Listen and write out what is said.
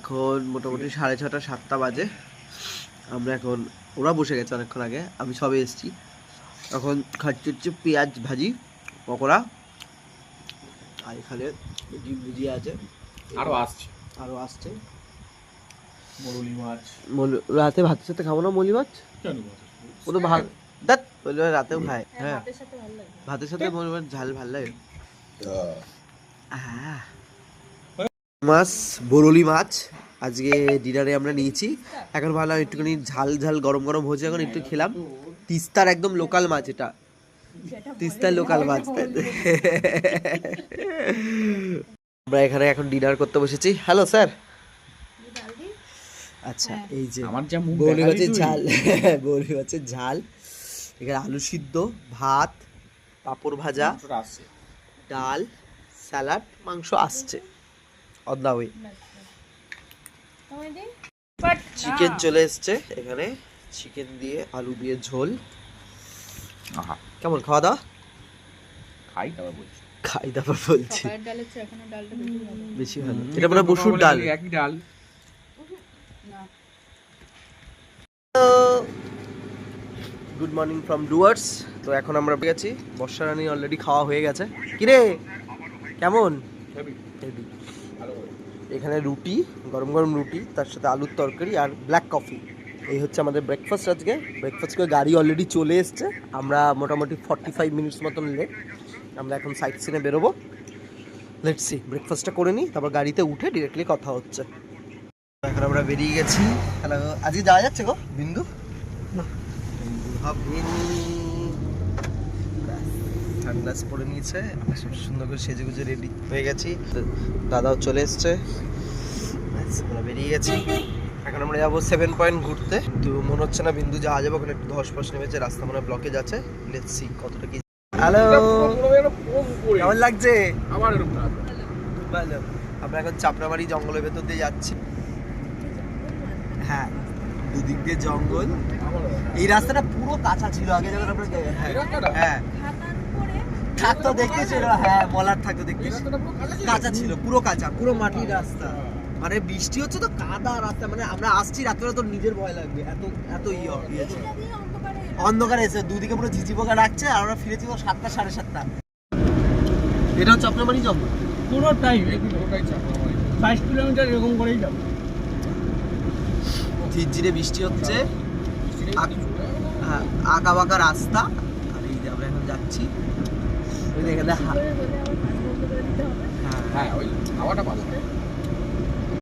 এখন মোটামুটি 6:30 7টা বাজে। আমরা এখন ওরা বসে গেছে অনেকক্ষণ আগে, আমি সবে এসেছি। এখন খাচ্ছি হচ্ছে পেঁয়াজ ভাজি পকোড়া, আর এখানে ডিম ভুজিয়া আছে, আরও আসছে মরুলি মাছ। রাতে ভাতের সাথে খাবো না মলি মাছ? ও তো ভাত দাঁত বলবে রাতেও খায়। হ্যাঁ ভাতের সাথে মলি মাছ ঝাল ভাল লাগে। মাছ বরলি মাছ আজকে ডিনারে আমরা নিয়েছি। এখন ভাবলাম একটুখানি ঝাল ঝাল গরম গরম হয়েছে, এখন একটু খেলাম। তিস্তার একদম লোকাল মাছ, এটা তিস্তার লোকাল মাছ। আমরা এখানে এখন ডিনার করতে বসেছি। Hello sir. আচ্ছা এই যে আমার যা মুখ বরলি মাছের ঝাল, বরলি মাছের ঝাল, এখানে আলু সিদ্ধ, ভাত, পাঁপড় ভাজা, ডাল, স্যালাড, মাংস আসছে অন দা ওয়ে। চিকেন চলে এসছে এখানে, চিকেন দিয়ে আলু দিয়ে ঝোল। কেমন খাওয়া দাওয়া? খাই তারপর বলছি বেশি ভালো। এটা মানে মসুর ডাল, একই ডাল। Good morning from Dooars. তো এখন আমরা গেছি, বর্ষা রানী অলরেডি খাওয়া হয়ে গেছে। কিরে কেমন? এখানে রুটি, গরম গরম রুটি, তার সাথে আলুর তরকারি আর ব্ল্যাক কফি। এই হচ্ছে আমাদের ব্রেকফাস্ট আজকে। ব্রেকফাস্ট করে গাড়ি অলরেডি চলে এসছে। আমরা মোটামুটি 45 মিনিটস মতন লেট। আমরা এখন সাইট সিনে বেরোবো। লেটস সি, ব্রেকফাস্টটা করে নিই, তারপর গাড়িতে উঠে ডিরেক্টলি কথা হচ্ছে। এখন আমরা বেরিয়ে গেছি। হ্যালো, আজকে যাওয়া যাচ্ছে গো বিন্দু? সানগ্লাস পরে নিয়েছে, সব সুন্দর করে সেজে গুজে রেডি হয়ে গেছি। দাদাও চলে এসছে, আমরা বেরিয়ে গেছি। এখন আমরা যাবো 7 পয়েন্ট ঘুরতে। তো মনে হচ্ছে না বিন্দু যাওয়া যাবে, ওখানে একটু ধস ফস নেমেছে, রাস্তা মনে ব্লকেজ আছে। লেটস সি কতটা কি। হ্যালো, কেমন লাগছে? আমার এরকম না ভালো। আমরা এখন চাপড়াবাড়ি জঙ্গলের ভেতর দিয়ে যাচ্ছি। হ্যাঁ, দুদিক দিয়ে জঙ্গল। এই রাস্তাটা পুরো কাঁচা ছিল আগে যখন আমরা, হ্যাঁ থাকতো দেখতে ছিল, হ্যাঁ বলার থাকতো দেখতে, কাঁচা ছিল, পুরো কাঁচা, পুরো মাটির রাস্তা। মানে বৃষ্টি হচ্ছে তো কাদা রাস্তা, মানে আমরা আসছি রাত্রে তো নিজের ভয় লাগবে, এত এত ইয়ে ছিল। অন্ধকারে এসে দুদিকে পুরো ঝিঝি পোকা ডাকছে, আর আমরা ফিরেছি 7টা 7:30। এটা হচ্ছে চাপড়াবাড়ি জঙ্গল পুরোটাই 22 কিলোমিটার এরকম করেই যাবো। ঝিরঝিরে বৃষ্টি হচ্ছে, আঁকা বাঁকা রাস্তা। আর এই যে আমরা এখন যাচ্ছি, ওই দেখে হ্যাঁ ওই হাওয়াটা ভালো।